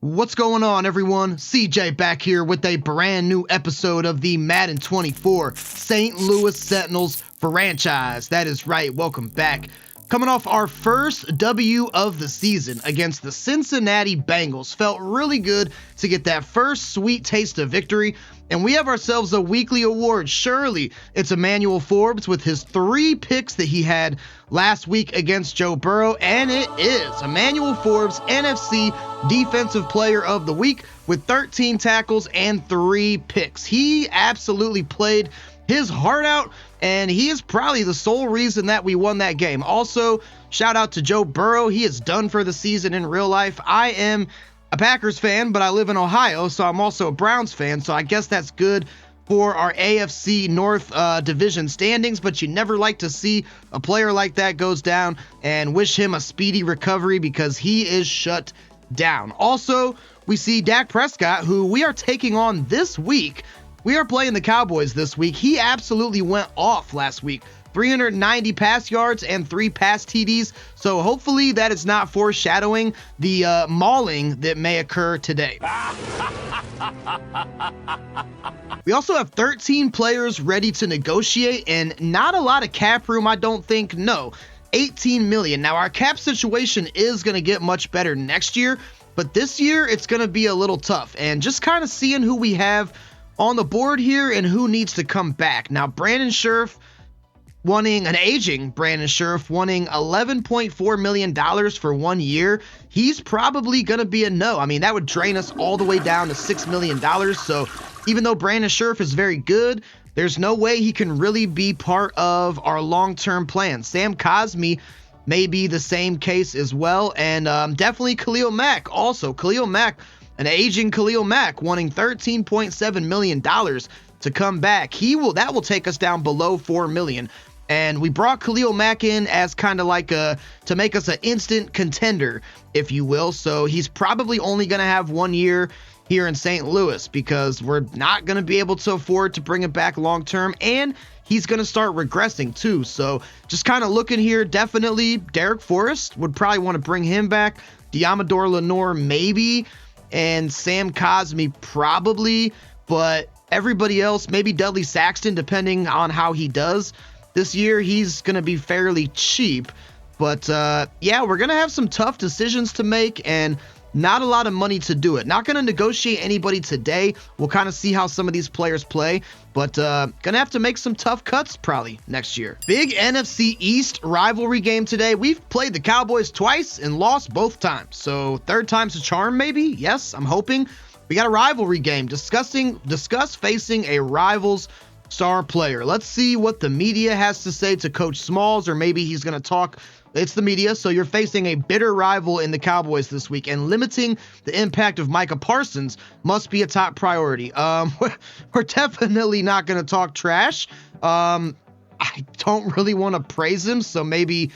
What's going on, everyone? CJ back here with a brand new episode of the Madden 24 St. Louis Sentinels Franchise. That is right, welcome back. Coming off our first W of the season against the Cincinnati Bengals. Felt really good to get that first sweet taste of victory. And we have ourselves a weekly award. Surely it's Emmanuel Forbes with his 3 picks that he had last week against Joe Burrow. And it is Emmanuel Forbes, NFC Defensive Player of the Week with 13 tackles and 3 picks. He absolutely played his heart out, and he is probably the sole reason that we won that game. Also, shout out to Joe Burrow. He is done for the season in real life. I am a Packers fan, but I live in Ohio, so I'm also a Browns fan, so I guess that's good for our AFC North division standings, but you never like to see a player like that goes down, and wish him a speedy recovery because he is shut down. Also, we see Dak Prescott, who we are taking on this week. We are playing the Cowboys this week. He absolutely went off last week. 390 pass yards and 3 pass TDs. So hopefully that is not foreshadowing the mauling that may occur today. We also have 13 players ready to negotiate and not a lot of cap room, I don't think. No, 18 million. Now our cap situation is going to get much better next year, but this year it's going to be a little tough. And just kind of seeing who we have on the board here and who needs to come back. Now, Brandon Scherff wanting an aging Brandon Scherff wanting $11.4 million for 1 year. He's probably going to be a no. I mean, that would drain us all the way down to $6 million. So even though Brandon Scherff is very good, there's no way he can really be part of our long-term plan. Sam Cosmi may be the same case as well. And definitely Khalil Mack. Also, Khalil Mack, an aging Khalil Mack wanting $13.7 million to come back. That will take us down below $4 million. And we brought Khalil Mack in as kind of like to make us an instant contender, if you will. So he's probably only going to have 1 year here in St. Louis because we're not going to be able to afford to bring it back long term. And he's going to start regressing too. So just kind of looking here, definitely Derek Forrest would probably want to bring him back. Diamador Lenore maybe. And Sam Cosmi probably, but everybody else, maybe Dudley Saxton, depending on how he does this year. He's going to be fairly cheap, but yeah, we're going to have some tough decisions to make and not a lot of money to do it. Not going to negotiate anybody today. We'll kind of see how some of these players play, but going to have to make some tough cuts probably next year. Big NFC East rivalry game today. We've played the Cowboys twice and lost both times. So third time's a charm maybe. Yes, I'm hoping. We got a rivalry game. Discuss facing a rival's star player. Let's see what the media has to say to Coach Smallz, or maybe he's going to talk. It's the media, so you're facing a bitter rival in the Cowboys this week, and limiting the impact of Micah Parsons must be a top priority. We're definitely not going to talk trash. I don't really want to praise him, so maybe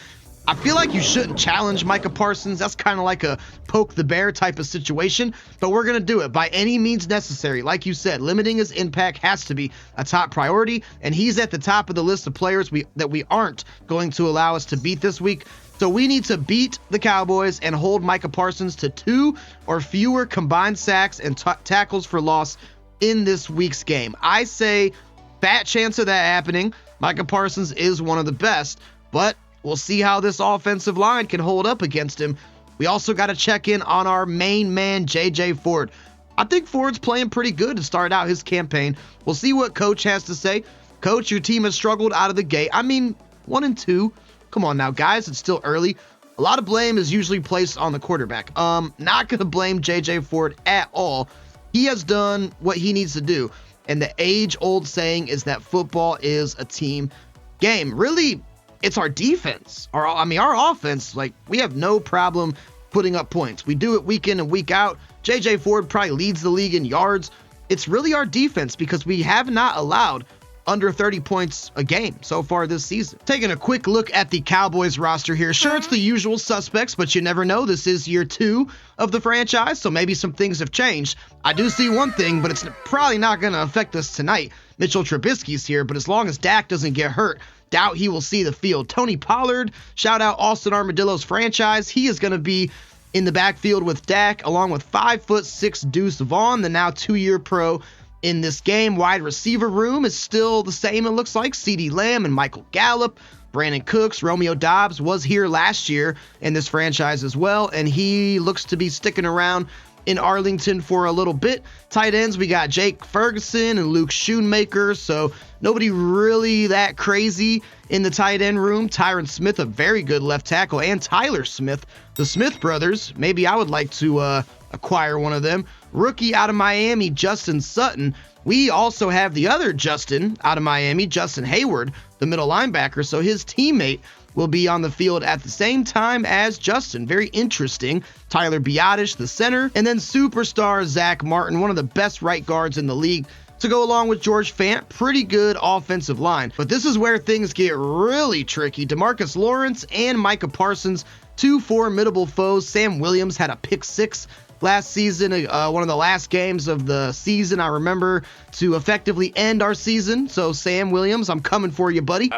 I feel like you shouldn't challenge Micah Parsons. That's kind of like a poke the bear type of situation, but we're going to do it by any means necessary. Like you said, limiting his impact has to be a top priority, and he's at the top of the list of players that we aren't going to allow us to beat this week. So we need to beat the Cowboys and hold Micah Parsons to 2 or fewer combined sacks and tackles for loss in this week's game. I say fat chance of that happening. Micah Parsons is one of the best, but we'll see how this offensive line can hold up against him. We also got to check in on our main man, J.J. Ford. I think Ford's playing pretty good to start out his campaign. We'll see what Coach has to say. Coach, your team has struggled out of the gate. I mean, 1-2. Come on now, guys. It's still early. A lot of blame is usually placed on the quarterback. Not going to blame J.J. Ford at all. He has done what he needs to do. And the age-old saying is that football is a team game. Really, it's our defense. Our offense, like, we have no problem putting up points. We do it week in and week out. J.J. Ford probably leads the league in yards. It's really our defense because we have not allowed under 30 points a game so far this season. Taking a quick look at the Cowboys roster here. Sure, it's the usual suspects, but you never know. This is year 2 of the franchise, so maybe some things have changed. I do see one thing, but it's probably not going to affect us tonight. Mitchell Trubisky's here, but as long as Dak doesn't get hurt, doubt he will see the field. Tony Pollard, shout out Austin Armadillo's franchise. He is going to be in the backfield with Dak, along with 5'6" Deuce Vaughn, the now 2-year pro in this game. Wide receiver room is still the same, it looks like. CeeDee Lamb and Michael Gallup. Brandon Cooks, Romeo Doubs was here last year in this franchise as well, and he looks to be sticking around in Arlington for a little bit. Tight ends, we got Jake Ferguson and Luke Schoonmaker, so nobody really that crazy in the tight end room. Tyron Smith, a very good left tackle, and Tyler Smith, the Smith brothers. Maybe I would like to acquire one of them. Rookie out of Miami, Justin Sutton. We also have the other Justin out of Miami, Justin Hayward, the middle linebacker, so his teammate will be on the field at the same time as Justin. Very interesting. Tyler Biadasz, the center, and then superstar Zach Martin, one of the best right guards in the league, to go along with George Fant. Pretty good offensive line. But this is where things get really tricky. DeMarcus Lawrence and Micah Parsons, two formidable foes. Sam Williams had a pick 6 last season, one of the last games of the season, I remember, to effectively end our season. So Sam Williams, I'm coming for you, buddy.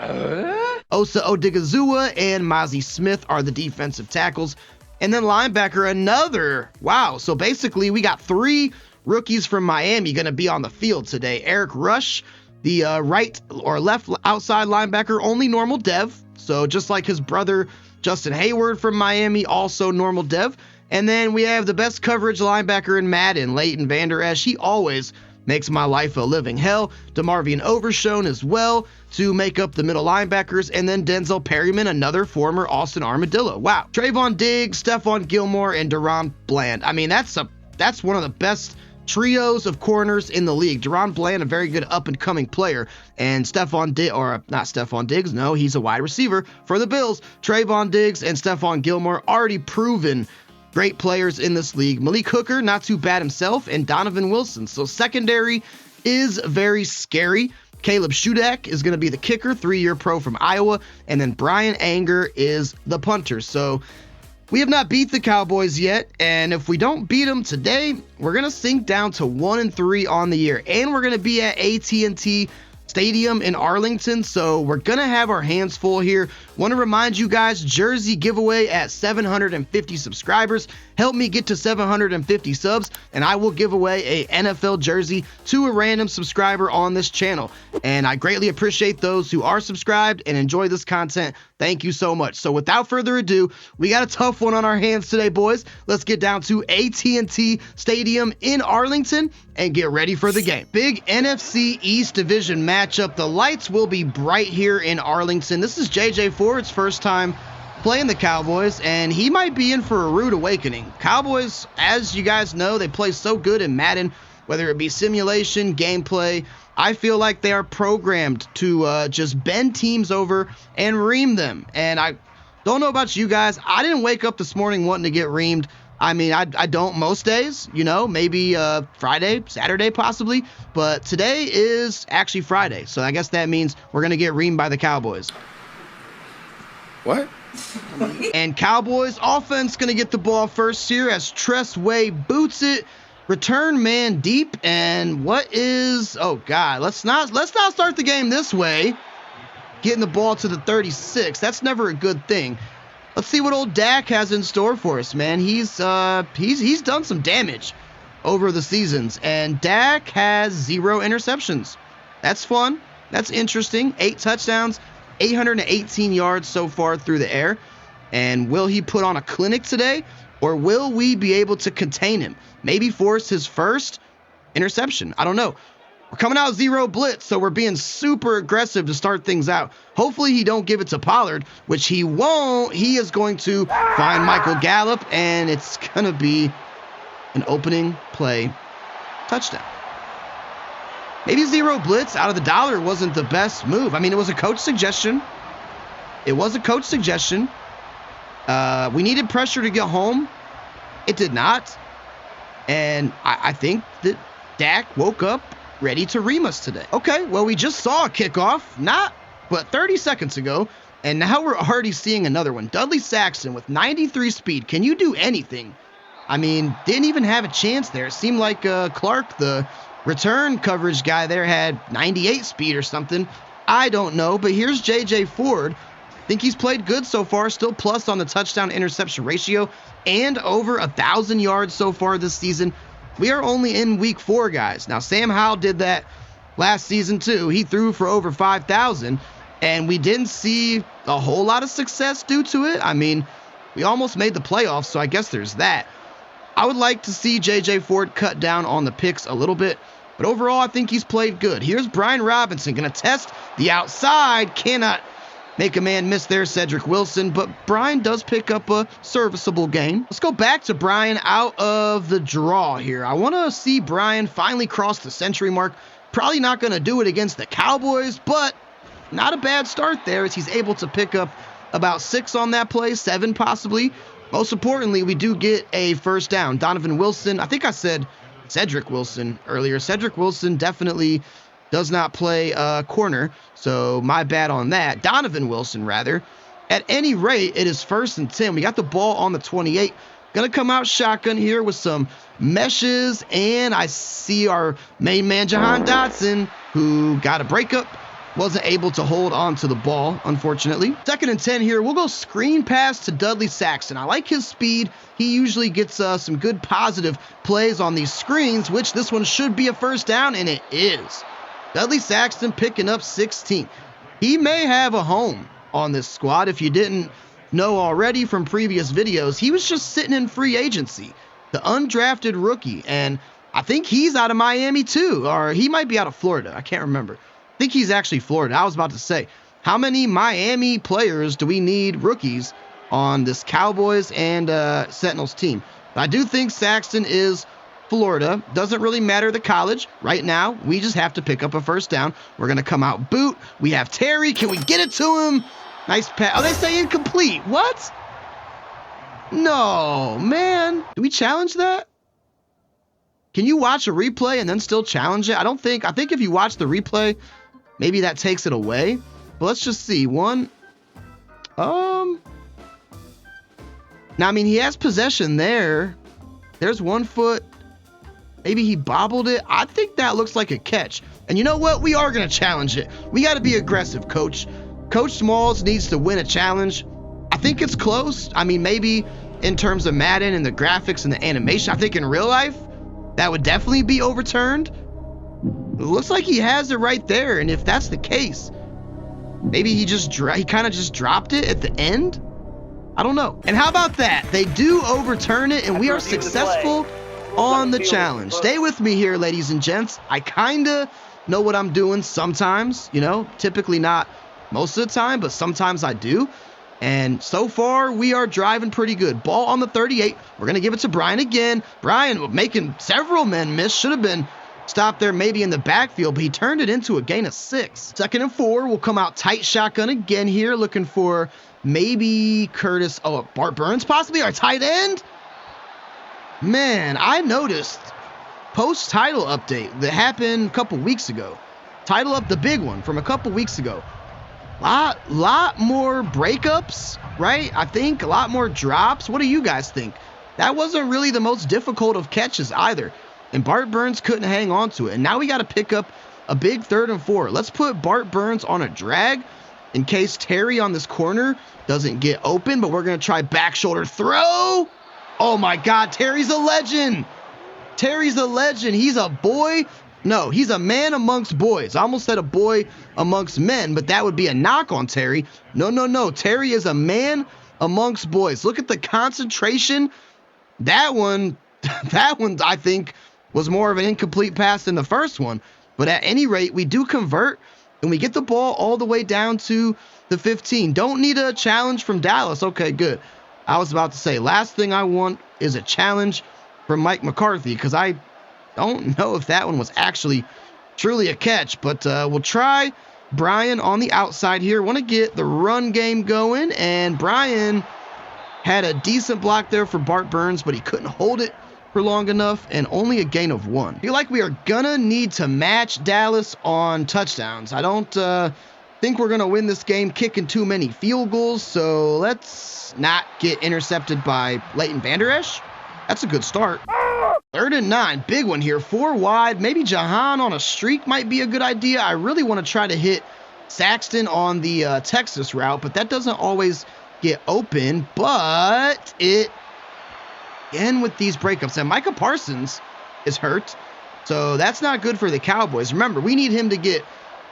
Osa Odigizua and Mozzie Smith are the defensive tackles. And then linebacker, another. Wow. So basically, we got 3 rookies from Miami going to be on the field today. Eric Rush, the right or left outside linebacker, only normal dev. So just like his brother, Justin Hayward from Miami, also normal dev. And then we have the best coverage linebacker in Madden, Leighton Vander Esch. He always makes my life a living hell. DeMarvion Overshown as well to make up the middle linebackers. And then Denzel Perryman, another former Austin Armadillo. Wow. Trayvon Diggs, Stephon Gilmore, and Deron Bland. I mean, that's one of the best trios of corners in the league. Deron Bland, a very good up-and-coming player. And not Stephon Diggs, no, he's a wide receiver for the Bills. Trayvon Diggs and Stephon Gilmore, already proven great players in this league. Malik Hooker, not too bad himself, and Donovan Wilson. So secondary is very scary. Caleb Shudak is going to be the kicker, 3-year pro from Iowa, and then Brian Anger is the punter. So we have not beat the Cowboys yet, and if we don't beat them today, we're going to sink down to 1-3 on the year, and we're going to be at AT&T Stadium in Arlington, so we're gonna have our hands full here. Want to remind you guys, jersey giveaway at 750 subscribers. Help me get to 750 subs, and I will give away a NFL jersey to a random subscriber on this channel. And I greatly appreciate those who are subscribed and enjoy this content. Thank you so much. So without further ado, we got a tough one on our hands today, boys. Let's get down to AT&T Stadium in Arlington and get ready for the game. Big NFC East Division matchup. The lights will be bright here in Arlington. This is JJ Ford's first time playing the Cowboys, and he might be in for a rude awakening. Cowboys, as you guys know, they play so good in Madden, whether it be simulation, gameplay. I feel like they are programmed to just bend teams over and ream them. And I don't know about you guys. I didn't wake up this morning wanting to get reamed. I mean, I don't most days, you know, maybe Friday, Saturday possibly. But today is actually Friday. So I guess that means we're going to get reamed by the Cowboys. What? And Cowboys offense going to get the ball first here as Tress Way boots it. Return man deep, and oh God, let's not start the game this way. Getting the ball to the 36, that's never a good thing. Let's see what old Dak has in store for us, man. He's done some damage over the seasons, and Dak has 0 interceptions. That's fun. That's interesting. 8 touchdowns, 818 yards so far through the air. And will he put on a clinic today, or will we be able to contain him? Maybe force his first interception. I don't know. We're coming out 0 blitz, so we're being super aggressive to start things out. Hopefully he don't give it to Pollard, which he won't. He is going to find Michael Gallup, and it's going to be an opening play touchdown. Maybe 0 blitz out of the dollar wasn't the best move. I mean, it was a coach suggestion. We needed pressure to get home. It did not. And I think that Dak woke up ready to ream us today. Okay, well, we just saw a kickoff, but 30 seconds ago, and now we're already seeing another one. Dudley Saxon with 93 speed. Can you do anything? I mean, didn't even have a chance there. It seemed like Clark, the return coverage guy there, had 98 speed or something. I don't know, but here's JJ Ford I think he's played good so far, still plus on the touchdown interception ratio and over 1,000 yards so far this season. We are only in week 4, guys. Now, Sam Howell did that last season too. He threw for over 5,000, and we didn't see a whole lot of success due to it. I mean, we almost made the playoffs, so I guess there's that. I would like to see J.J. Ford cut down on the picks a little bit, but overall, I think he's played good. Here's Brian Robinson going to test the outside. Cannot make a man miss there, Cedric Wilson, but Brian does pick up a serviceable gain. Let's go back to Brian out of the draw here. I want to see Brian finally cross the century mark. Probably not going to do it against the Cowboys, but not a bad start there as he's able to pick up about 6 on that play, 7 possibly. Most importantly, we do get a first down. Donovan Wilson, I think I said Cedric Wilson earlier. Cedric Wilson definitely does not play corner, so my bad on that. Donovan Wilson, rather. At any rate, it is 1st and 10. We got the ball on the 28. Gonna come out shotgun here with some meshes, and I see our main man, Jahan Dotson, who got a breakup. Wasn't able to hold on to the ball, unfortunately. 2nd and 10 here. We'll go screen pass to Dudley Saxton. I like his speed. He usually gets some good positive plays on these screens, which this one should be a first down, and it is. Dudley Saxton picking up 16. He may have a home on this squad. If you didn't know already from previous videos, he was just sitting in free agency. The undrafted rookie, and I think he's out of Miami too, or he might be out of Florida. I can't remember. I think he's actually Florida. I was about to say, how many Miami players do we need rookies on this Cowboys and Sentinels team? But I do think Saxton is Florida. Doesn't really matter the college. Right now, we just have to pick up a first down. We're going to come out boot. We have Terry. Can we get it to him? Nice pass. Oh, they say incomplete. What? No, man. Do we challenge that? Can you watch a replay and then still challenge it? I think if you watch the replay, maybe that takes it away. But let's just see. Now, I mean, he has possession there. There's 1 foot. Maybe he bobbled it. I think that looks like a catch. And you know what? We are going to challenge it. We got to be aggressive, Coach. Coach Smallz needs to win a challenge. I think it's close. I mean, maybe in terms of Madden and the graphics and the animation. I think in real life, that would definitely be overturned. It looks like he has it right there. And if that's the case, maybe he kind of just dropped it at the end. I don't know. And how about that? They do overturn it, and we are successful on the challenge. Stay with me here, ladies and gents. I kind of know what I'm doing sometimes, typically not most of the time, but sometimes I do. And so far, we are driving pretty good. Ball on the 38. We're going to give it to Brian again. Brian making several men miss. Should have been stopped there maybe in the backfield, but he turned it into a gain of 6. 2nd and 4. We'll come out tight shotgun again here, looking for maybe Bart Burns possibly, our tight end. Man, I noticed post-title update that happened a couple weeks ago. Title up, the big one from a couple weeks ago. Lot more breakups, right? I think a lot more drops. What do you guys think? That wasn't really the most difficult of catches either. And Bart Burns couldn't hang on to it. And now we got to pick up a big 3rd and 4. Let's put Bart Burns on a drag in case Terry on this corner doesn't get open. But we're going to try back shoulder throw. Oh my God, Terry's a legend. Terry's a legend. He's a boy. No, he's a man amongst boys. I almost said a boy amongst men, but that would be a knock on Terry. No. Terry is a man amongst boys. Look at the concentration. That one, I think, was more of an incomplete pass than the first one. But at any rate, we do convert, and we get the ball all the way down to the 15. Don't need a challenge from Dallas. Okay, good. I was about to say, last thing I want is a challenge from Mike McCarthy, because I don't know if that one was actually truly a catch, but we'll try Brian on the outside here. Want to get the run game going, and Brian had a decent block there for Bart Burns, but he couldn't hold it for long enough, and only a gain of 1. I feel like we are gonna need to match Dallas on touchdowns. I don't think we're gonna win this game kicking too many field goals, so let's not get intercepted by Leighton Vander Esch. That's a good start. 3rd and 9, big one here, 4 wide. Maybe Jahan on a streak might be a good idea. I really want to try to hit Saxton on the Texas route, but that doesn't always get open. But it, again with these breakups, and Micah Parsons is hurt, so that's not good for the Cowboys. Remember, we need him to get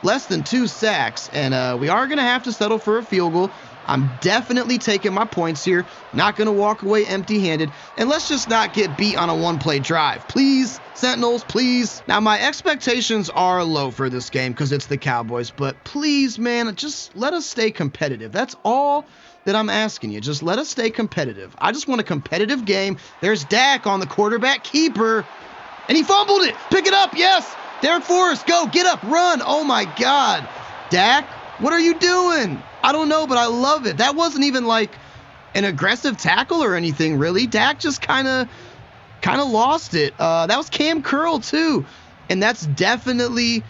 less than 2 sacks, and we are going to have to settle for a field goal. I'm definitely taking my points here. Not going to walk away empty-handed. And let's just not get beat on a one-play drive. Please, Sentinels, please. Now, my expectations are low for this game because it's the Cowboys. But please, man, just let us stay competitive. That's all that I'm asking you. Just let us stay competitive. I just want a competitive game. There's Dak on the quarterback keeper. And he fumbled it. Pick it up. Yes. Derek Forrest, go. Get up. Run. Oh, my God. Dak, what are you doing? I don't know, but I love it. That wasn't even like an aggressive tackle or anything, really. Dak just kind of lost it. That was Cam Curl, too. And that's definitely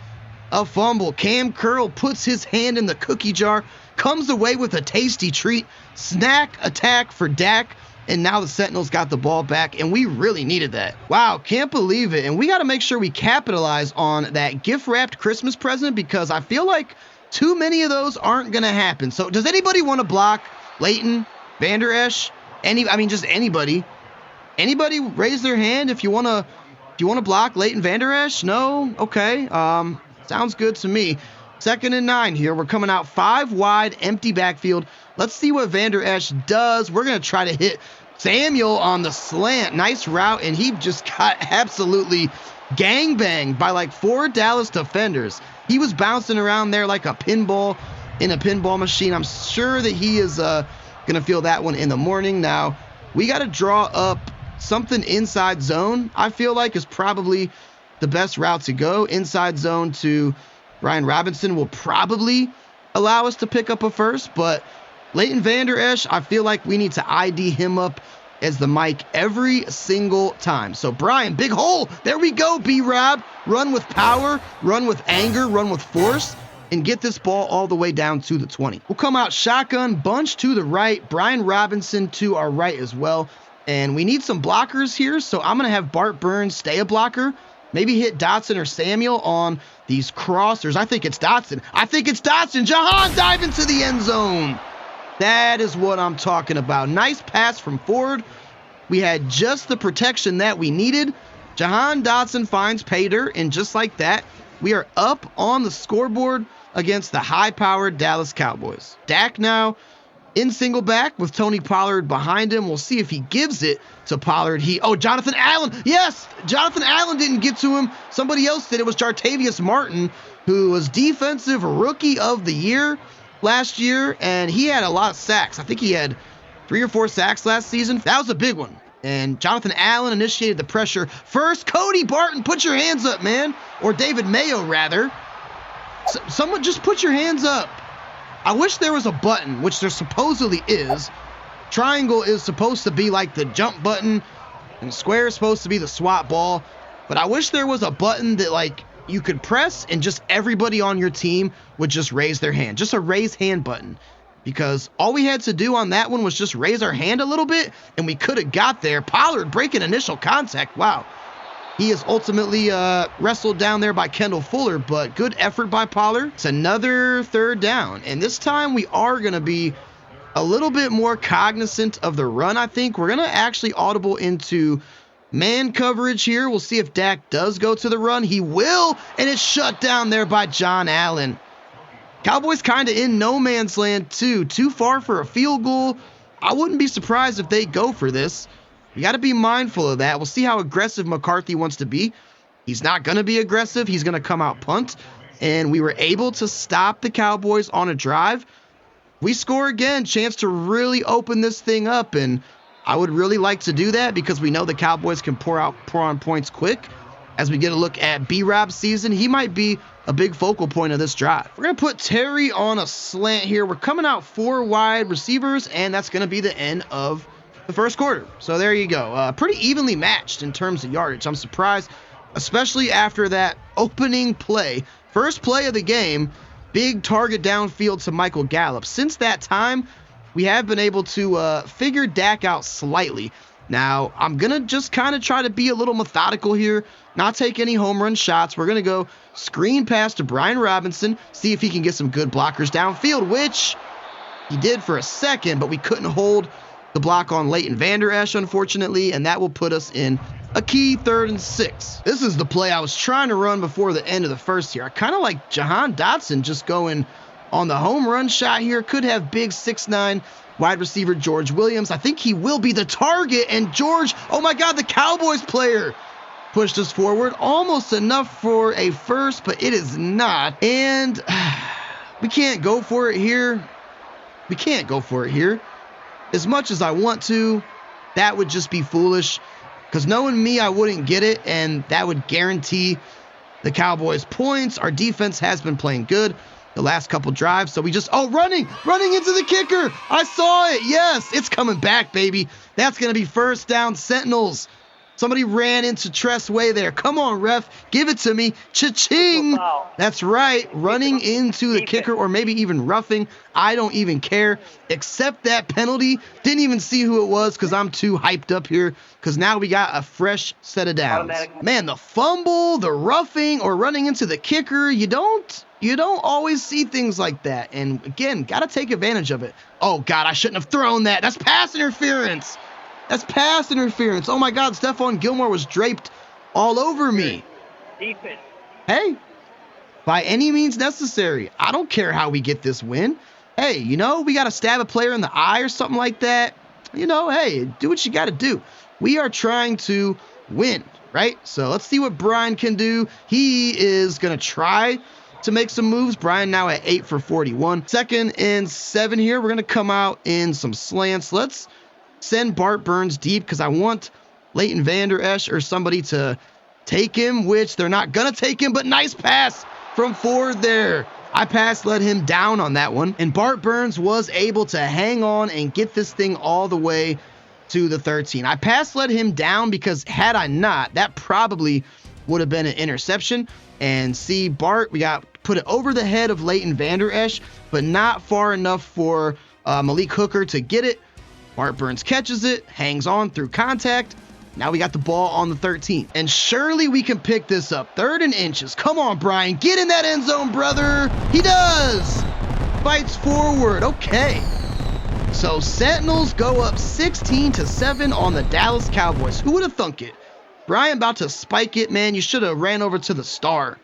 a fumble. Cam Curl puts his hand in the cookie jar, comes away with a tasty treat. Snack attack for Dak. And now the Sentinels got the ball back, and we really needed that. Wow, can't believe it. And we got to make sure we capitalize on that gift-wrapped Christmas present because I feel like too many of those aren't going to happen. So does anybody want to block Leighton, Vander Esch? Just anybody. Anybody raise their hand if you want to block Leighton Vander Esch? No? Okay. Sounds good to me. 2nd and 9 here. We're coming out 5 wide, empty backfield. Let's see what Vander Esch does. We're going to try to hit Samuel on the slant. Nice route, and he just got absolutely gangbanged by like 4 Dallas defenders. He was bouncing around there like a pinball in a pinball machine. I'm sure that he is going to feel that one in the morning. Now, we got to draw up something inside zone, I feel like, is probably the best route to go. Inside zone to Brian Robinson will probably allow us to pick up a first, but Leighton Vander Esch, I feel like we need to ID him up as the mic every single time. So Brian, big hole. There we go, B-Rob. Run with power, run with anger, run with force, and get this ball all the way down to the 20. We'll come out shotgun, bunch to the right, Brian Robinson to our right as well. And we need some blockers here, so I'm going to have Bart Burns stay a blocker. Maybe hit Dotson or Samuel on these crossers. I think it's Dotson. Jahan dive into the end zone. That is what I'm talking about. Nice pass from Ford. We had just the protection that we needed. Jahan Dotson finds pay dirt, and just like that, we are up on the scoreboard against the high-powered Dallas Cowboys. Dak now in single back with Tony Pollard behind him. We'll see if he gives it to Pollard. Jonathan Allen. Yes, Jonathan Allen didn't get to him. Somebody else did. It was Jartavius Martin, who was Defensive Rookie of the Year last year, and he had a lot of sacks. I think he had 3 or 4 sacks last season. That was a big one. And Jonathan Allen initiated the pressure. First, Cody Barton, put your hands up, man. Or David Mayo, rather. Someone just put your hands up. I wish there was a button, which there supposedly is. Triangle is supposed to be like the jump button, and square is supposed to be the swat ball. But I wish there was a button that, like, you could press and just everybody on your team would just raise their hand. Just a raise hand button. Because all we had to do on that one was just raise our hand a little bit, and we could have got there. Pollard breaking initial contact. Wow. He is ultimately wrestled down there by Kendall Fuller, but good effort by Pollard. It's another 3rd down, and this time we are going to be a little bit more cognizant of the run, I think. We're going to actually audible into man coverage here. We'll see if Dak does go to the run. He will, and it's shut down there by John Allen. Cowboys kind of in no man's land, too. Too far for a field goal. I wouldn't be surprised if they go for this. You got to be mindful of that. We'll see how aggressive McCarthy wants to be. He's not going to be aggressive. He's going to come out punt. And we were able to stop the Cowboys on a drive. We score again, chance to really open this thing up. And I would really like to do that because we know the Cowboys can pour on points quick. As we get a look at B-Rob's season, he might be a big focal point of this drive. We're going to put Terry on a slant here. We're coming out 4 wide receivers, and that's going to be the end of the first quarter. So there you go. Pretty evenly matched in terms of yardage. I'm surprised, especially after that opening play. First play of the game, big target downfield to Michael Gallup. Since that time, we have been able to figure Dak out slightly. Now, I'm going to just kind of try to be a little methodical here, not take any home run shots. We're going to go screen pass to Brian Robinson, see if he can get some good blockers downfield, which he did for a second, but we couldn't hold the block on Leighton Vander Esch, unfortunately, and that will put us in a key 3rd and 6. This is the play I was trying to run before the end of the first here. I kind of like Jahan Dotson just going on the home run shot here. Could have big 6'9" wide receiver George Williams. I think he will be the target, and George, oh my God, the Cowboys player pushed us forward. Almost enough for a first, but it is not. And we can't go for it here. We can't go for it here. As much as I want to, that would just be foolish, because knowing me, I wouldn't get it, and that would guarantee the Cowboys points. Our defense has been playing good the last couple drives, so we just, running into the kicker. I saw it. Yes, it's coming back, baby. That's going to be first down, Sentinels. Somebody ran into Tress Way there. Come on, ref. Give it to me. Cha-ching. That's right. Running into the kicker, or maybe even roughing. I don't even care. Accept that penalty. Didn't even see who it was because I'm too hyped up here, because now we got a fresh set of downs. Man, the fumble, the roughing, or running into the kicker, you don't always see things like that. And again, got to take advantage of it. Oh, God, I shouldn't have thrown that. That's pass interference. That's pass interference. Oh, my God, Stephon Gilmore was draped all over me. Defense. Hey, by any means necessary. I don't care how we get this win. Hey, we got to stab a player in the eye or something like that. Hey, do what you got to do. We are trying to win, right? So let's see what Brian can do. He is going to try to make some moves. Brian now at 8 for 41. 2nd and 7 here. We're going to come out in some slants. Let's send Bart Burns deep, because I want Leighton Vander Esch or somebody to take him, which they're not going to take him, but nice pass from Ford there. I led him down on that one, and Bart Burns was able to hang on and get this thing all the way to the 13. I led him down because had I not, that probably would have been an interception. And see, Bart, we got put it over the head of Leighton Vander Esch, but not far enough for Malik Hooker to get it. Bart Burns catches it, hangs on through contact. Now we got the ball on the 13. And surely we can pick this up. 3rd and inches. Come on, Brian. Get in that end zone, brother. He does. Fights forward. Okay. So Sentinels go up 16-7 on the Dallas Cowboys. Who would have thunk it? Brian about to spike it, man. You should have ran over to the star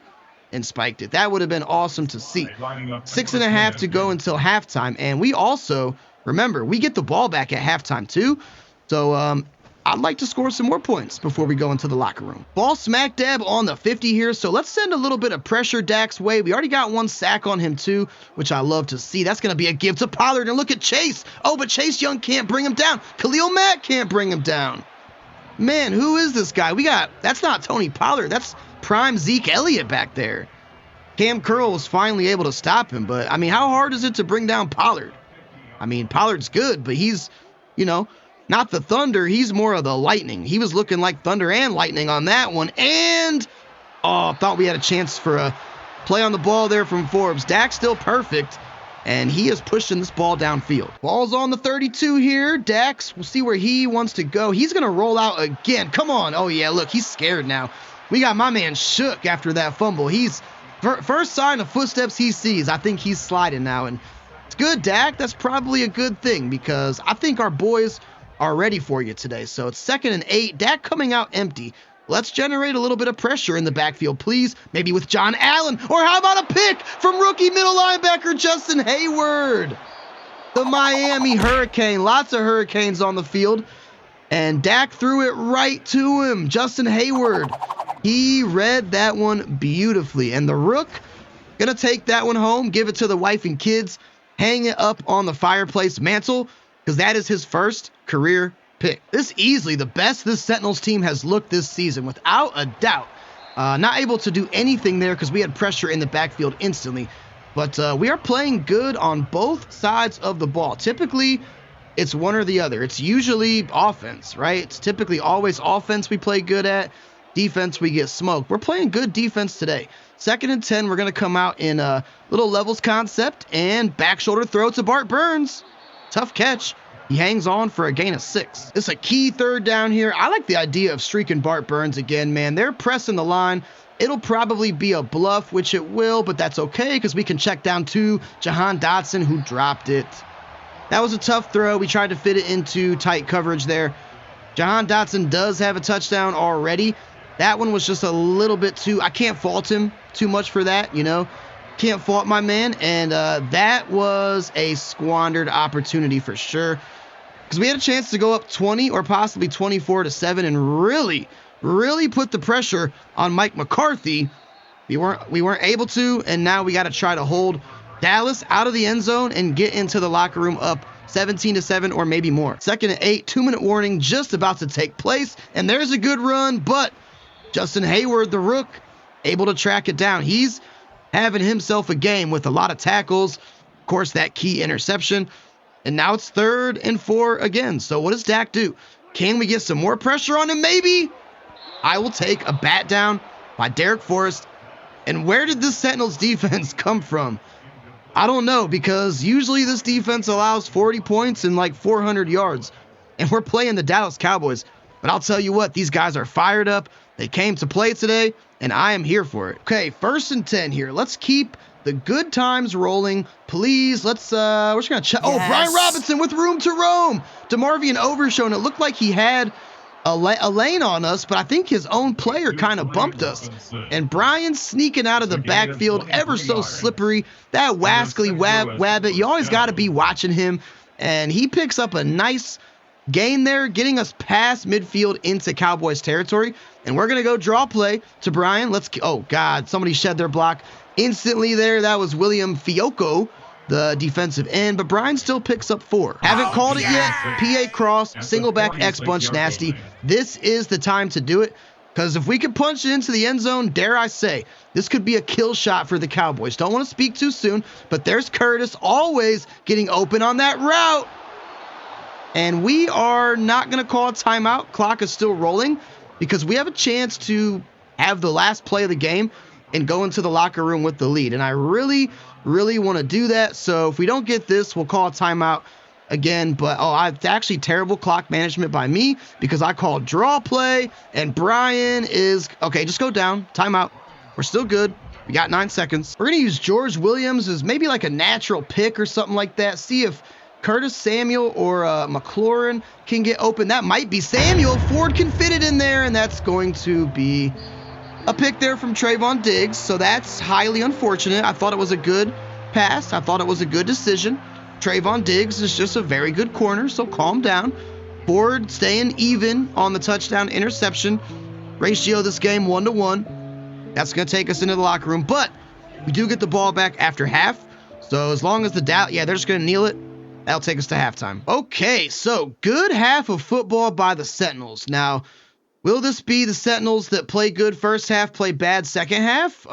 and spiked it. That would have been awesome to see. 6.5 to go until halftime. And we also, remember, we get the ball back at halftime too. So I'd like to score some more points before we go into the locker room. Ball smack dab on the 50 here. So let's send a little bit of pressure Dak's way. We already got 1 sack on him too, which I love to see. That's going to be a give to Pollard. And look at Chase. Oh, but Chase Young can't bring him down. Khalil Mack can't bring him down. Man, who is this guy? That's not Tony Pollard. That's prime Zeke Elliott back there. Cam Curl was finally able to stop him, but I mean, how hard is it to bring down Pollard? I mean, Pollard's good, but he's, not the Thunder. He's more of the Lightning. He was looking like Thunder and Lightning on that one. And, thought we had a chance for a play on the ball there from Forbes. Dak's still perfect, and he is pushing this ball downfield. Ball's on the 32 here. Dax, we'll see where he wants to go. He's going to roll out again. Come on. Oh, yeah, look, he's scared now. We got my man shook after that fumble. He's first sign of footsteps he sees. I think he's sliding now, and it's good, Dak. That's probably a good thing, because I think our boys are ready for you today. So it's 2nd and 8. Dak coming out empty. Let's generate a little bit of pressure in the backfield, please. Maybe with John Allen. Or how about a pick from rookie middle linebacker Justin Hayward? The Miami Hurricane. Lots of Hurricanes on the field. And Dak threw it right to him. Justin Hayward. He read that one beautifully. And the Rook going to take that one home, give it to the wife and kids, hang it up on the fireplace mantle, because that is his first career pick. This easily the best this Sentinels team has looked this season, without a doubt. Not able to do anything there because we had pressure in the backfield instantly. But we are playing good on both sides of the ball. Typically, it's one or the other. It's usually offense, right? It's typically always offense we play good at. Defense, we get smoked. We're playing good defense today. 2nd and 10, we're going to come out in a little levels concept and back shoulder throw to Bart Burns. Tough catch. He hangs on for a gain of 6. It's a key third down here. I like the idea of streaking Bart Burns again, man. They're pressing the line. It'll probably be a bluff, which it will, but that's okay because we can check down to Jahan Dotson, who dropped it. That was a tough throw. We tried to fit it into tight coverage there. Jahan Dotson does have a touchdown already. That one was just a little bit too, I can't fault him too much for that, you know. Can't fault my man. And that was a squandered opportunity for sure. Because we had a chance to go up 20 or possibly 24-7 and really put the pressure on Mike McCarthy. We weren't able to, and now we got to try to hold Dallas out of the end zone and get into the locker room up 17-7 or maybe more. 2nd and 8, 2-minute warning just about to take place, and there's a good run, but Justin Hayward, the rook, able to track it down. He's having himself a game with a lot of tackles, of course, that key interception, and now it's 3rd and 4 again. So what does Dak do? Can we get some more pressure on him? Maybe. I will take a bat down by Derek Forrest. And where did this Sentinels defense come from? I don't know, because usually this defense allows 40 points and like 400 yards. And we're playing the Dallas Cowboys. But I'll tell you what, these guys are fired up. They came to play today, and I am here for it. Okay, 1st and 10 here. Let's keep the good times rolling, please. We're just going to check. Yes. Oh, Brian Robinson with room to roam. DeMarvion Overshown. It looked like he had a lane on us, but I think his own player kind of bumped us. And Brian sneaking out of the backfield, ever so slippery. That wascally wabbit. You always got to be watching him. And he picks up a nice gain there, getting us past midfield into Cowboys territory. And we're going to go draw play to Brian. Oh, God, somebody shed their block instantly there. That was William Fiocco, the defensive end, but Brian still picks up 4. Haven't called it yet. PA cross, single back X bunch nasty. This is the time to do it, because if we can punch it into the end zone, dare I say, this could be a kill shot for the Cowboys. Don't want to speak too soon, but there's Curtis always getting open on that route. And we are not going to call a timeout. Clock is still rolling because we have a chance to have the last play of the game and go into the locker room with the lead. And I really want to do that. So if we don't get this, we'll call a timeout again. But, it's actually terrible clock management by me because I called draw play, and Brian is, okay, just go down. Timeout. We're still good. We got 9 seconds. We're going to use George Williams as maybe like a natural pick or something like that. See if Curtis Samuel or McLaurin can get open. That might be Samuel. Ford can fit it in there, and that's going to be a pick there from Trayvon Diggs, so that's highly unfortunate. I thought it was a good pass. I thought it was a good decision. Trayvon Diggs is just a very good corner, so calm down. Ford staying even on the touchdown interception ratio this game, 1-to-1. That's going to take us into the locker room, but we do get the ball back after half, so as long as they're just going to kneel it. That'll take us to halftime. Okay, so good half of football by the Sentinels. Now, will this be the Sentinels that play good first half, play bad second half?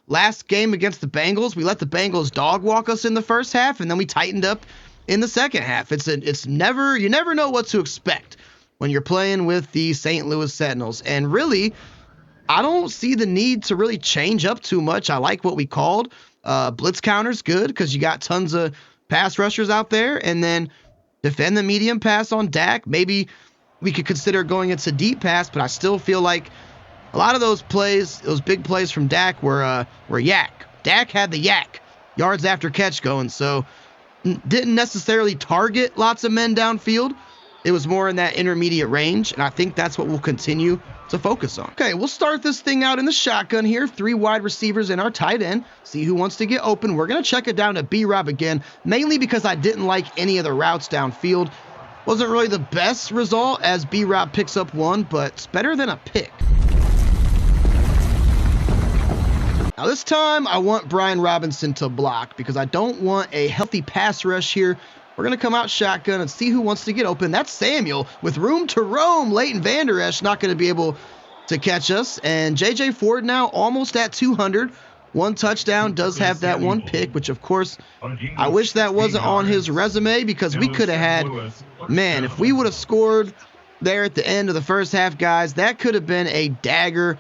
Last game against the Bengals, we let the Bengals dog walk us in the first half, and then we tightened up in the second half. You never know what to expect when you're playing with the St. Louis Sentinels. And really, I don't see the need to really change up too much. I like what we called. Blitz counter's good because you got tons of pass rushers out there, and then defend the medium pass on Dak. Maybe we could consider going into deep pass, but I still feel like a lot of those plays, those big plays from Dak were yak. Dak had the yak, yards after catch going, so didn't necessarily target lots of men downfield. It was more in that intermediate range, and I think that's what we'll continue to focus on. Okay, we'll start this thing out in the shotgun here. 3 wide receivers and our tight end. See who wants to get open. We're going to check it down to B-Rob again, mainly because I didn't like any of the routes downfield. Wasn't really the best result as B-Rob picks up 1, but it's better than a pick. Now this time, I want Brian Robinson to block because I don't want a healthy pass rush here. We're going to come out shotgun and see who wants to get open. That's Samuel with room to roam. Leighton Vander Esch not going to be able to catch us. And J.J. Ford now almost at 200. 1 touchdown, does have that 1 pick, which, of course, I wish that wasn't on his resume because we could have had, man, if we would have scored there at the end of the first half, guys, that could have been a dagger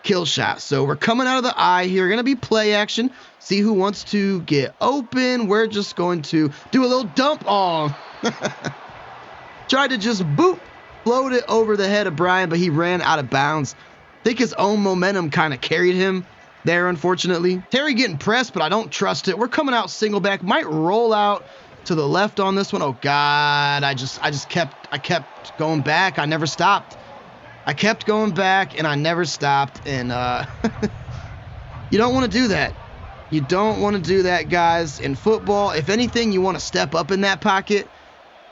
kill shot. So we're coming out of the eye here. Going to be play action. See who wants to get open. We're just going to do a little dump. Oh, tried to just boop, float it over the head of Brian, but he ran out of bounds. I think his own momentum kind of carried him there, unfortunately. Terry getting pressed, but I don't trust it. We're coming out single back. Might roll out to the left on this one. Oh God, I kept going back. I never stopped. I kept going back and I never stopped. And you don't want to do that. You don't want to do that, guys. In football, if anything, you want to step up in that pocket.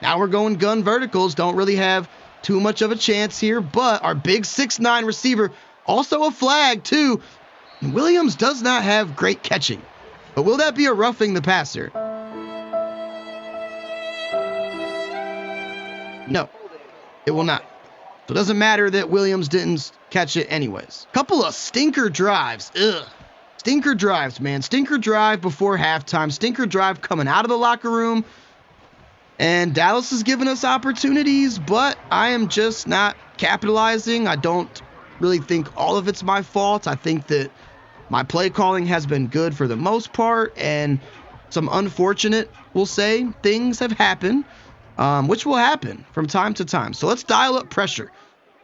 Now we're going gun verticals. Don't really have too much of a chance here, but our big 6'9" receiver, also a flag too. Williams does not have great catching, but will that be a roughing the passer? No, it will not. So it doesn't matter that Williams didn't catch it anyways. Couple of stinker drives. Ugh. Stinker drives, man. Stinker drive before halftime. Stinker drive coming out of the locker room. And Dallas has given us opportunities, but I am just not capitalizing. I don't really think all of it's my fault. I think that my play calling has been good for the most part, and some unfortunate, we'll say, things have happened, which will happen from time to time. So let's dial up pressure.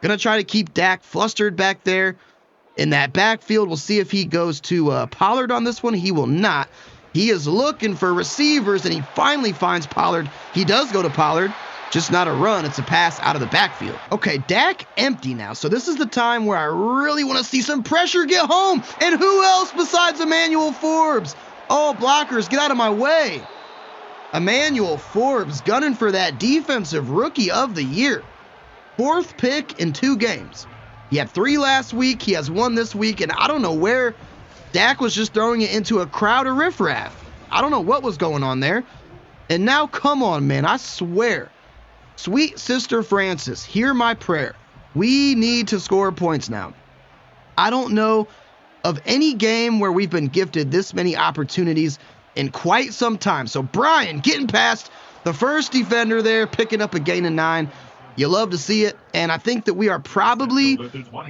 Gonna try to keep Dak flustered back there in that backfield. We'll see if he goes to Pollard on this one. He will not. He is looking for receivers, and he finally finds Pollard. He does go to Pollard, just not a run. It's a pass out of the backfield. Okay, Dak empty now. So this is the time where I really want to see some pressure get home. And who else besides Emmanuel Forbes? Oh, blockers, get out of my way. Emmanuel Forbes gunning for that defensive rookie of the year. 4th pick in 2 games. He had 3 last week. He has 1 this week, and I don't know where Dak was just throwing it into a crowd of riffraff. I don't know what was going on there. And now, come on, man. I swear. Sweet Sister Francis, hear my prayer. We need to score points now. I don't know of any game where we've been gifted this many opportunities in quite some time. So Brian getting past the first defender there, picking up a gain of 9. You love to see it, and I think that we are probably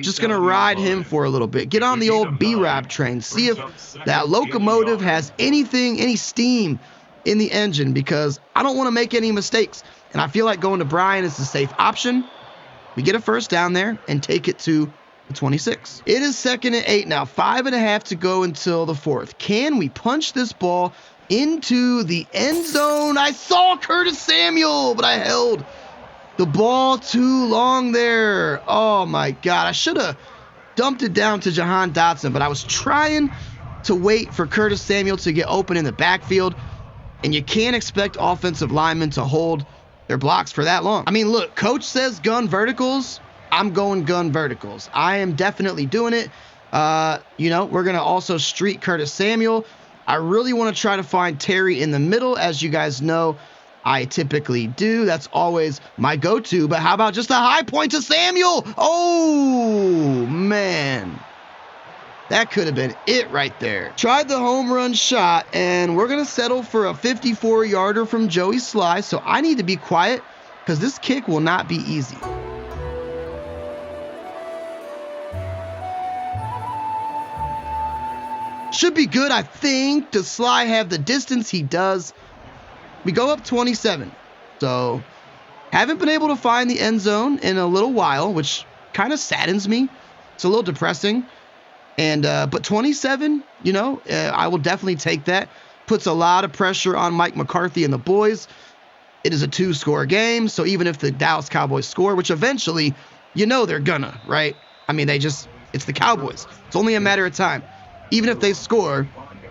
just going to ride him for a little bit. Get on the old B-Rob train. See if that locomotive has anything, any steam in the engine, because I don't want to make any mistakes. And I feel like going to Brian is the safe option. We get a first down there and take it to the 26. It is 2nd and 8 now. 5.5 to go until the 4th. Can we punch this ball into the end zone? I saw Curtis Samuel, but I held the ball too long there. Oh my God. I should have dumped it down to Jahan Dotson, but I was trying to wait for Curtis Samuel to get open in the backfield, and you can't expect offensive linemen to hold their blocks for that long. I mean, look, coach says gun verticals. I'm going gun verticals. I am definitely doing it. We're going to also streak Curtis Samuel. I really want to try to find Terry in the middle. As you guys know, I typically do. That's always my go-to. But how about just a high point to Samuel? Oh, man. That could have been it right there. Tried the home run shot, and we're going to settle for a 54-yarder from Joey Sly. So I need to be quiet because this kick will not be easy. Should be good, I think. Does Sly have the distance? He does. We go up 27. So haven't been able to find the end zone in a little while, which kind of saddens me. It's a little depressing. And but 27, I will definitely take that. Puts a lot of pressure on Mike McCarthy and the boys. It is a 2-score game, so even if the Dallas Cowboys score, which eventually, they're gonna, right? I mean, it's the Cowboys. It's only a matter of time. Even if they score,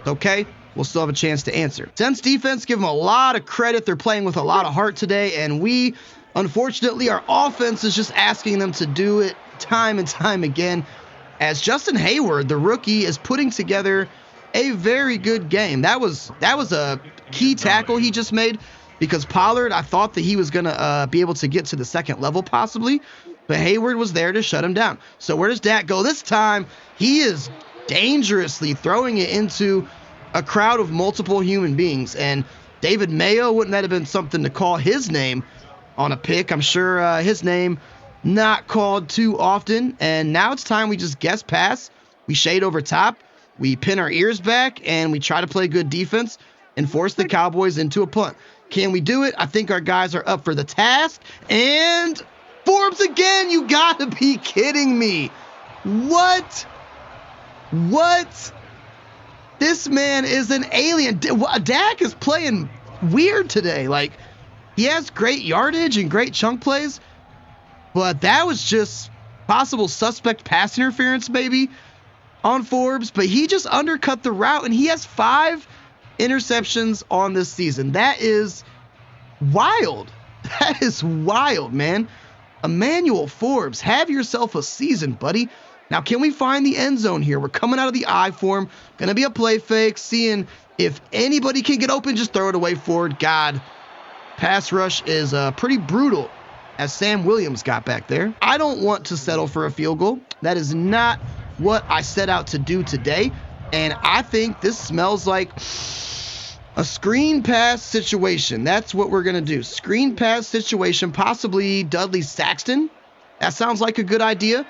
okay, we'll still have a chance to answer. Sense defense, give them a lot of credit. They're playing with a lot of heart today, and we, unfortunately, our offense is just asking them to do it time and time again, as Justin Hayward, the rookie, is putting together a very good game. That was a key tackle he just made, because Pollard, I thought that he was going to be able to get to the second level possibly, but Hayward was there to shut him down. So where does Dak go this time? He is dangerously throwing it into a crowd of multiple human beings. And David Mayo, wouldn't that have been something to call his name on a pick? I'm sure his name Not called too often. And now it's time we just guess pass. We shade over top. We pin our ears back and we try to play good defense and force the Cowboys into a punt. Can we do it? I think our guys are up for the task. And Forbes again. You gotta be kidding me. What? This man is an alien. Dak is playing weird today. Like, he has great yardage and great chunk plays, but that was just possible suspect pass interference maybe on Forbes, but he just undercut the route, and he has 5 interceptions on this season. That is wild. That is wild, man. Emmanuel Forbes, have yourself a season, buddy. Now, can we find the end zone here? We're coming out of the I form. Going to be a play fake, seeing if anybody can get open, just throw it away forward. God, pass rush is pretty brutal as Sam Williams got back there. I don't want to settle for a field goal. That is not what I set out to do today. And I think this smells like a screen pass situation. That's what we're going to do. Screen pass situation, possibly Dudley Saxton. That sounds like a good idea.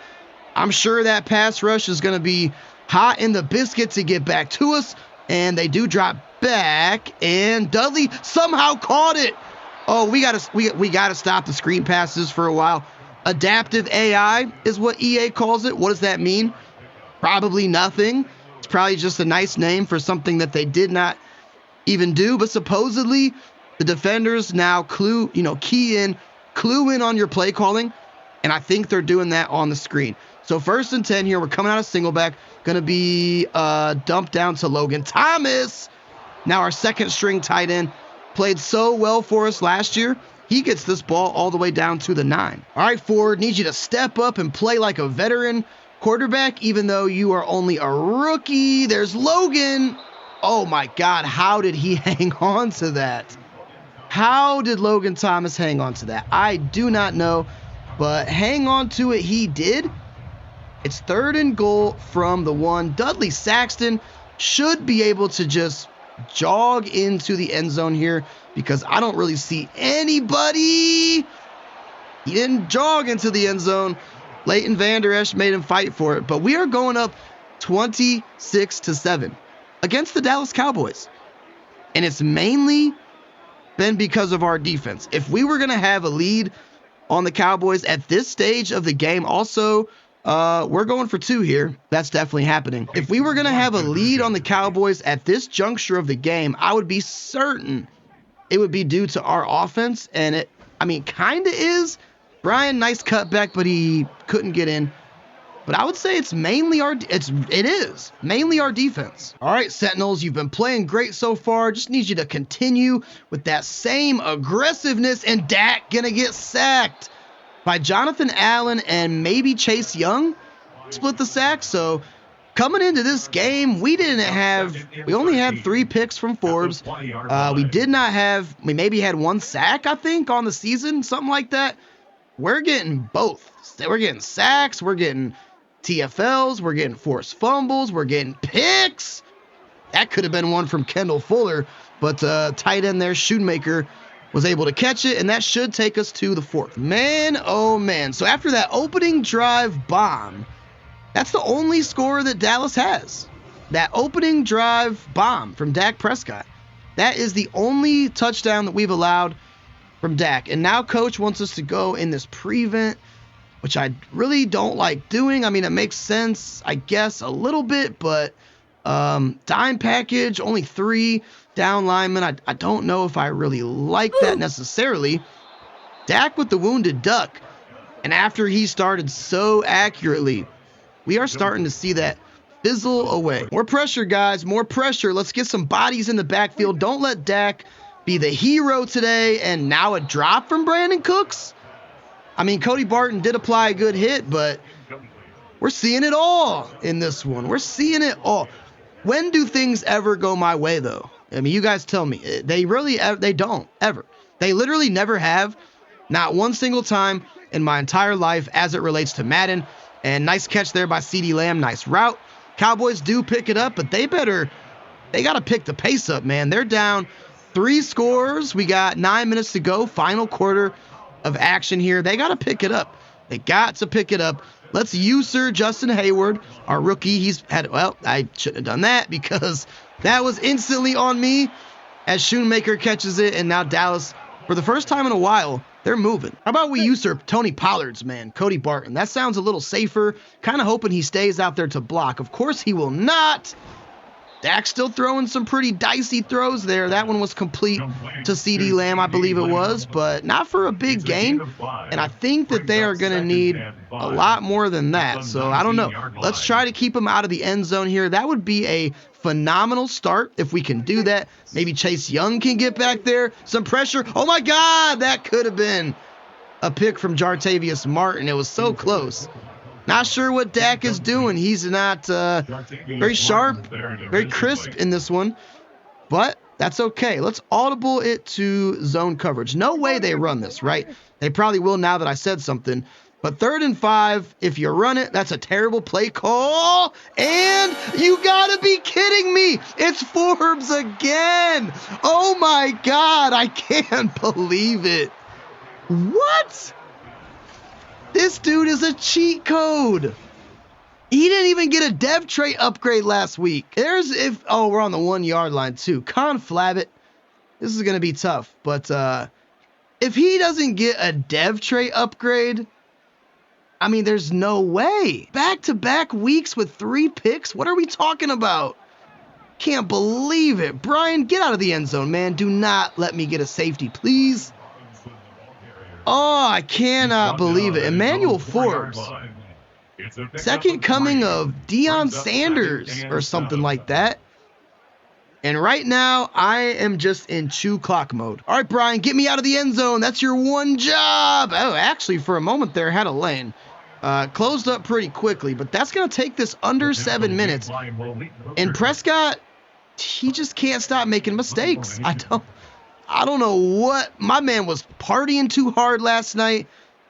I'm sure that pass rush is going to be hot in the biscuit to get back to us. And they do drop back. And Dudley somehow caught it. Oh, we gotta stop the screen passes for a while. Adaptive AI is what EA calls it. What does that mean? Probably nothing. It's probably just a nice name for something that they did not even do. But supposedly the defenders now clue in on your play calling. And I think they're doing that on the screen. So 1st and 10 here. We're coming out of single back. Going to be dumped down to Logan Thomas. Now our second string tight end. Played so well for us last year. He gets this ball all the way down to the 9. All right, Ford, need you to step up and play like a veteran quarterback, even though you are only a rookie. There's Logan. Oh, my God. How did he hang on to that? How did Logan Thomas hang on to that? I do not know, but hang on to it he did. It's 3rd and goal from the 1. Dudley Saxton should be able to just jog into the end zone here because I don't really see anybody. He didn't jog into the end zone. Leighton Vander Esch made him fight for it, but we are going up 26-7 against the Dallas Cowboys. And it's mainly been because of our defense. If we were going to have a lead on the Cowboys at this stage of the game, also, we're going for 2 here. That's definitely happening. If we were going to have a lead on the Cowboys at this juncture of the game, I would be certain it would be due to our offense. And it, kind of is. Brian, nice cutback, but he couldn't get in. But I would say it's mainly it is mainly our defense. All right, Sentinels, you've been playing great so far. Just need you to continue with that same aggressiveness. And Dak gonna get sacked by Jonathan Allen and maybe Chase Young split the sack. So coming into this game, we only had 3 picks from Forbes. We maybe had 1 sack, I think, on the season, something like that. We're getting both. We're getting sacks. We're getting TFLs. We're getting forced fumbles. We're getting picks. That could have been one from Kendall Fuller, but tight end there, Shoemaker, was able to catch it, and that should take us to the 4th. Man, oh man. So after that opening drive bomb, that's the only score that Dallas has. That opening drive bomb from Dak Prescott. That is the only touchdown that we've allowed from Dak. And now Coach wants us to go in this prevent, which I really don't like doing. It makes sense, I guess, a little bit, but dime package, only 3 down linemen. I don't know if I really like that necessarily. Dak with the wounded duck. And after he started so accurately, we are starting to see that fizzle away. More pressure, guys. More pressure. Let's get some bodies in the backfield. Don't let Dak be the hero today. And now a drop from Brandon Cooks. Cody Barton did apply a good hit, but we're seeing it all in this one. We're seeing it all. When do things ever go my way, though? You guys tell me. They don't, ever. They literally never have. Not one single time in my entire life as it relates to Madden. And nice catch there by CeeDee Lamb. Nice route. Cowboys do pick it up, but they got to pick the pace up, man. They're down 3 scores. We got 9 minutes to go. Final quarter of action here. They got to pick it up. They got to pick it up. Let's user Justin Hayward, our rookie. He's had, well, I shouldn't have done that because that was instantly on me as Shoemaker catches it. And now Dallas, for the first time in a while, they're moving. How about we usurp Tony Pollard's man, Cody Barton? That sounds a little safer. Kind of hoping he stays out there to block. Of course he will not. Dak's still throwing some pretty dicey throws there. That one was complete to CeeDee Lamb, I believe it was, but not for a big gain. And I think that they are going to need a lot more than that. So I don't know. Let's try to keep him out of the end zone here. That would be a phenomenal start if we can do that. Maybe Chase Young can get back there. Some pressure. Oh my God, that could have been a pick from Jartavius Martin. It was so close. Not sure what Dak is doing. He's not very sharp, very crisp in this one, but that's okay. Let's audible it to zone coverage. No way they run this, right? They probably will now that I said something. But 3rd and 5, if you run it, that's a terrible play call. And you gotta be kidding me. It's Forbes again. Oh my God, I can't believe it. What? This dude is a cheat code. He didn't even get a dev trait upgrade last week. Oh, we're on the 1 yard line too. Conflab it. This is going to be tough. But if he doesn't get a dev trait upgrade, I mean, there's no way. Back-to-back weeks with 3 picks? What are we talking about? Can't believe it. Brian, get out of the end zone, man. Do not let me get a safety, please. Oh, I cannot believe it. Emmanuel Forbes. Second coming of Deion Sanders or something like that. And right now, I am just in chew clock mode. All right, Brian, get me out of the end zone. That's your one job. Oh, actually, for a moment there, had a lane. Closed up pretty quickly, but that's going to take this under 7 minutes. And Prescott, he just can't stop making mistakes. I don't know what. My man was partying too hard last night.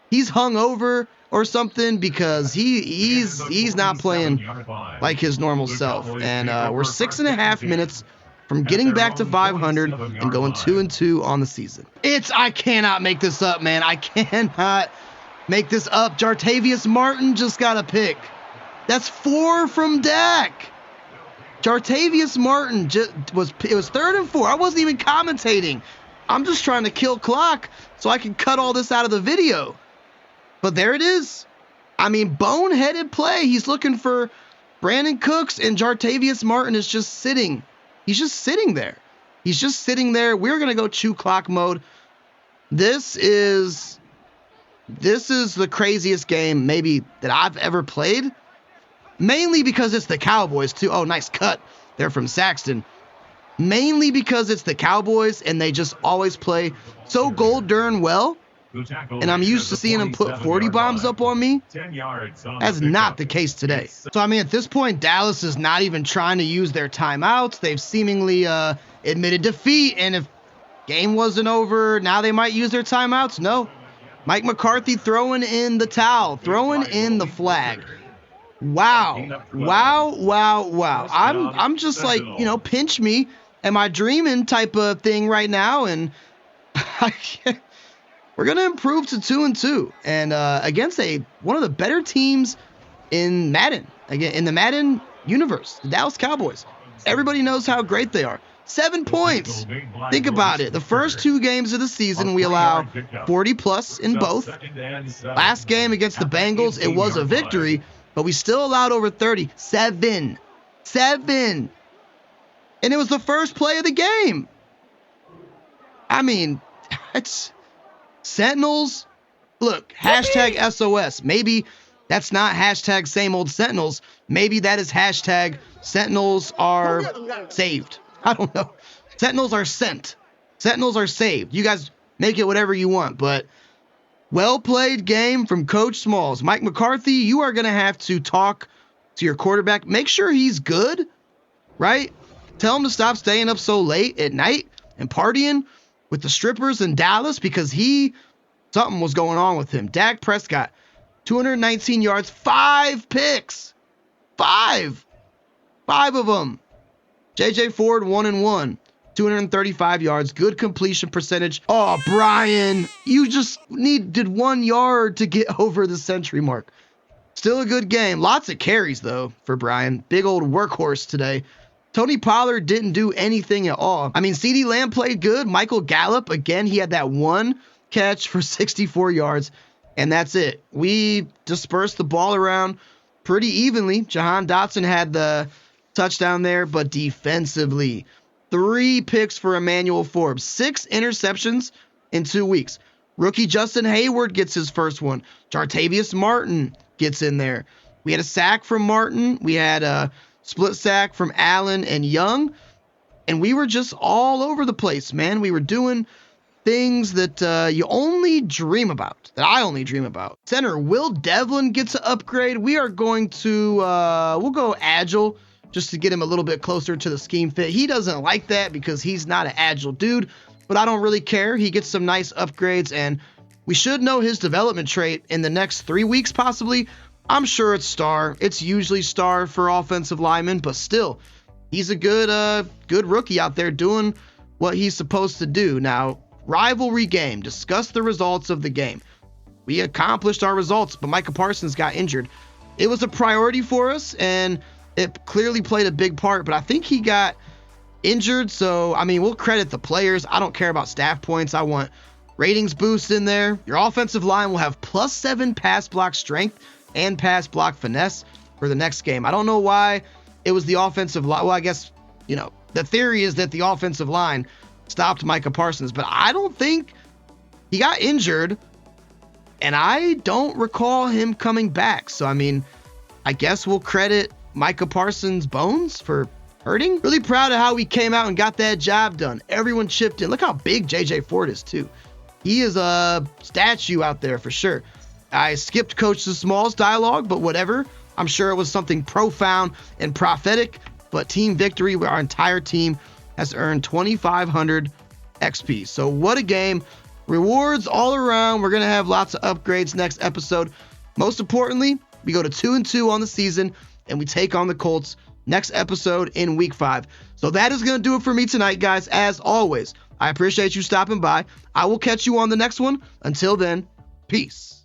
He's hungover or something because he's not playing like his normal self. And we're 6.5 minutes from getting back to 500 and going 2-2 on the season. I cannot make this up, man. I cannot make this up. Jartavius Martin just got a pick. That's 4 from Dak. Jartavius Martin it was 3rd and 4. I wasn't even commentating. I'm just trying to kill clock so I can cut all this out of the video. But there it is. I mean, boneheaded play. He's looking for Brandon Cooks, and Jartavius Martin is just sitting. He's just sitting there. He's just sitting there. We're going to go chew clock mode. This is the craziest game maybe that I've ever played. Mainly because it's the Cowboys, too. Oh, nice cut there from Saxton. Mainly because it's the Cowboys, and they just always play so gold darn well. And I'm used to seeing them put 40 bombs up on me. That's not the case today. So, I mean, at this point, Dallas is not even trying to use their timeouts. They've seemingly admitted defeat, and if game wasn't over, now they might use their timeouts. No. Mike McCarthy throwing in the towel, throwing in the flag. Wow. I'm just like, pinch me. Am I dreaming type of thing right now? And we're going to improve to 2-2. And against one of the better teams in Madden. Again, in the Madden universe, the Dallas Cowboys. Everybody knows how great they are. 7 points. Think about it. The first 2 games of the season, we allow 40-plus in both. Last game against the Bengals, it was a victory, but we still allowed over 30. 7. And it was the first play of the game. I mean, it's Sentinels. Look, hashtag SOS. Maybe that's not hashtag same old Sentinels. Maybe that is hashtag Sentinels are saved. I don't know. Sentinels are sent. Sentinels are saved. You guys make it whatever you want, but well-played game from Coach Smallz. Mike McCarthy, you are going to have to talk to your quarterback. Make sure he's good, right? Tell him to stop staying up so late at night and partying with the strippers in Dallas because something was going on with him. Dak Prescott, 219 yards, 5 picks. 5 of them. J.J. Ford, 1-1. 235 yards, good completion percentage. Oh, Brian, you just needed 1 yard to get over the century mark. Still a good game. Lots of carries, though, for Brian. Big old workhorse today. Tony Pollard didn't do anything at all. I mean, CeeDee Lamb played good. Michael Gallup, again, he had that 1 catch for 64 yards, and that's it. We dispersed the ball around pretty evenly. Jahan Dotson had the touchdown there, but defensively, 3 picks for Emmanuel Forbes, 6 interceptions in 2 weeks. Rookie Justin Hayward gets his first one. Jartavius Martin gets in there. We had a sack from Martin. We had a split sack from Allen and Young. And we were just all over the place, man. We were doing things that you only dream about, that I only dream about. Center Will Devlin gets an upgrade. We are going to, we'll go agile just to get him a little bit closer to the scheme fit. He doesn't like that because he's not an agile dude, but I don't really care. He gets some nice upgrades, and we should know his development trait in the next 3 weeks possibly. I'm sure it's star. It's usually star for offensive linemen, but still, he's a good rookie out there doing what he's supposed to do. Now, rivalry game. Discuss the results of the game. We accomplished our results, but Micah Parsons got injured. It was a priority for us, and it clearly played a big part, but I think he got injured, so, I mean, we'll credit the players. I don't care about staff points. I want ratings boost in there. Your offensive line will have +7 pass block strength and pass block finesse for the next game. I don't know why it was the offensive line. Well, I guess, the theory is that the offensive line stopped Micah Parsons, but I don't think he got injured, and I don't recall him coming back. So, I mean, I guess we'll credit Micah Parsons' bones for hurting. Really proud of how we came out and got that job done. Everyone chipped in. Look how big JJ Ford is, too. He is a statue out there for sure. I skipped Coach the Smallz dialogue, but whatever. I'm sure it was something profound and prophetic, but team victory where our entire team has earned 2,500 XP. So what a game. Rewards all around. We're going to have lots of upgrades next episode. Most importantly, we go to 2-2 on the season, and we take on the Colts next episode in week 5. So that is going to do it for me tonight, guys. As always, I appreciate you stopping by. I will catch you on the next one. Until then, peace.